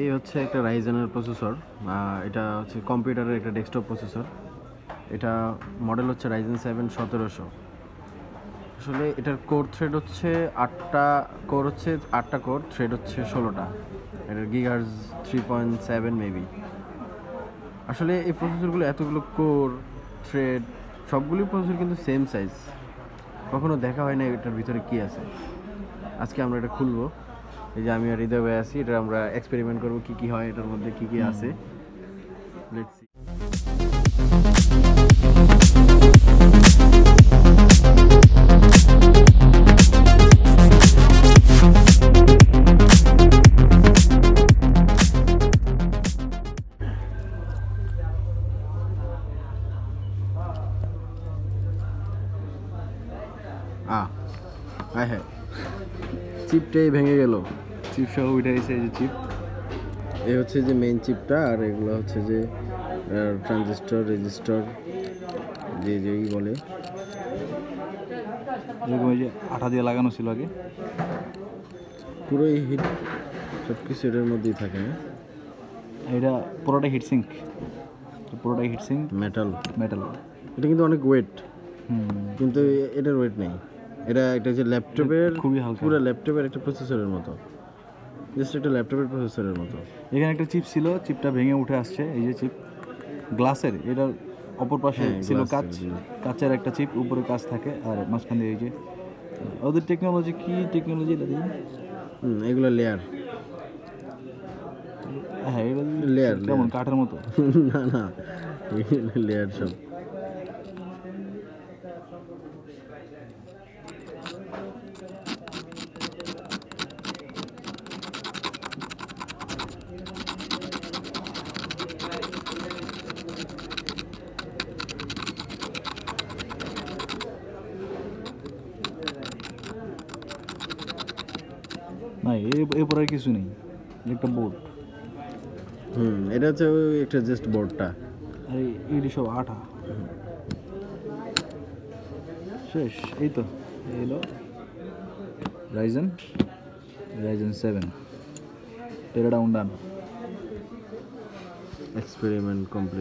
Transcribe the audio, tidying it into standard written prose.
এই হচ্ছে একটা রাইজেনের প্রসেসর। এটা হচ্ছে কম্পিউটারের একটা ডেস্কটপ প্রসেসর। এটা মডেল হচ্ছে রাইজেন 7 1700। আসলে এটার কোর থ্রেড হচ্ছে 8টা কোর, থ্রেড হচ্ছে 16টা। এটার গিগার্স 3.7 মেবি। আসলে এই প্রসেসরগুলো এতগুলো কোর, থ্রেড, সবগুলি প্রসেসর কিন্তু সেম সাইজ। কখনো দেখা হয় না এটার ভিতরে কি আছে। আজকে আমরা এটা খুলবো। এই যে আমি আর হৃদয় ভাই আছি, এটা আমরা এক্সপেরিমেন্ট করবো কি কি হয় এটার মধ্যে, কি কি আছে। Let's see. হ্যাঁ হ্যাঁ, চিপটাই ভেঙে গেল। চিপ সহ উঠে এসে এই যে চিপ, এই হচ্ছে যে মেইন চিপটা, আর এগুলো হচ্ছে যে ট্রানজিস্টর, রেজিস্টর, যে যেই বলে এরকম এই যে আঠা দিয়ে লাগানো ছিল আগে। পুরোই হিট, সব কিছু এটার মধ্যেই থাকে না। এটা পুরোটাই হিটসিঙ্ক, পুরোটাই হিটসিঙ্ক মেটাল। মেটাল। এটা কিন্তু অনেক ওয়েট, কিন্তু এটার ওয়েট নেই। এটা একটা যে ল্যাপটপের, খুবই হালকা, পুরো ল্যাপটপের একটা প্রসেসরের মতো, জাস্ট একটা ল্যাপটপের প্রসেসরের মতো। এখানে একটা চিপ ছিল, চিপটা ভেঙে উঠে আসছে। এই যে চিপ গ্লাসের, এটার অপর পাশে ছিল কাঁচ, কাঁচের একটা চিপ, উপরে কাঁচ থাকে, আর মাঝখান দিয়ে এই যে ওদের টেকনোলজি, কি টেকনোলজি এটা দিয়ে, এগুলো লেয়ার। হ্যাঁ এটা লেয়ার কেমন কাঠের মতো। না না, লেয়ার সব। না এরপর আর কিছু নেই, একটা বোর্ড। এটা হচ্ছে ওই একটা জাস্ট বোর্ডটা, আর এইটি সব আঠা। শেষ, এই তো এলো রাইজেন 7, টেরা ডাউন ডান। Experiment complete.